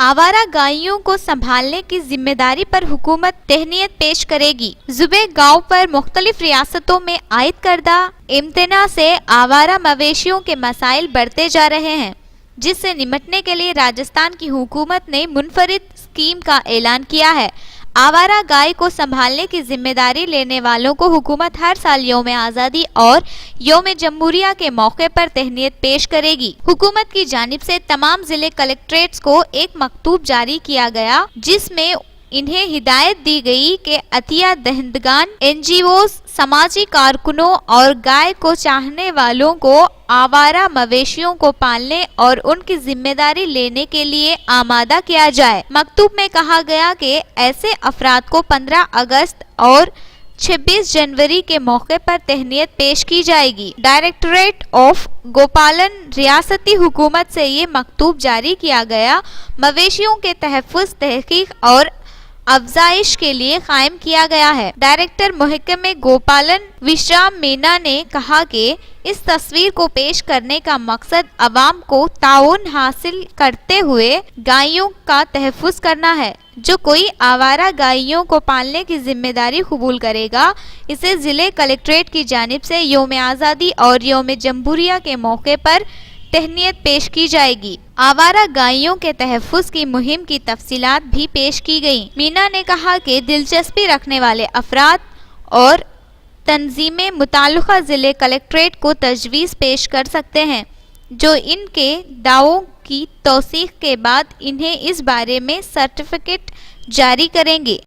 आवारा गायों को संभालने की जिम्मेदारी पर हुकूमत तहनीत पेश करेगी। जुबे गांव पर मुख्तलिफ रियासतों में आयद करदा इम्तना से आवारा मवेशियों के मसाइल बढ़ते जा रहे हैं, जिससे निपटने के लिए राजस्थान की हुकूमत ने मुनफरिद स्कीम का ऐलान किया है। आवारा गाय को संभालने की जिम्मेदारी लेने वालों को हुकूमत हर साल यौम आज़ादी और यौम जमहूरिया के मौके पर तहनीत पेश करेगी। हुकूमत की जानिब से तमाम जिले कलेक्ट्रेट्स को एक मकतूब जारी किया गया, जिसमें इन्हें हिदायत दी गई कि अतिया दहंदगान, NGOs, समाजी कारकुनों और गाय को चाहने वालों को आवारा मवेशियों को पालने और उनकी जिम्मेदारी लेने के लिए आमादा किया जाए। मकतूब में कहा गया कि ऐसे अफराद को 15 अगस्त और 26 जनवरी के मौके पर तहनीत पेश की जाएगी। डायरेक्टरेट ऑफ गोपालन रियासती हुकूमत से ये मकतूब जारी किया गया मवेशियों के तहफ़्फ़ुज़, तहकीक और अफजाइश के लिए कायम किया गया है। डायरेक्टर महकमे गोपालन विश्राम मीना ने कहा कि इस तस्वीर को पेश करने का मकसद अवाम को ताउन हासिल करते हुए गायों का तहफ़्फ़ुज़ करना है। जो कोई आवारा गायों को पालने की जिम्मेदारी कबूल करेगा, इसे जिले कलेक्ट्रेट की जानिब से यौम आज़ादी और यौम जमहूरिया के मौके पर तहनीत पेश की जाएगी। आवारा गायों के तहफ़्फ़ुज़ की मुहिम की तफसीलात भी पेश की गई। मीना ने कहा कि दिलचस्पी रखने वाले अफराद और तंजीमें मुताल्लिक़ा ज़िले कलेक्ट्रेट को तजवीज़ पेश कर सकते हैं, जो इनके दावों की तौसीक़ के बाद इन्हें इस बारे में सर्टिफिकेट जारी करेंगे।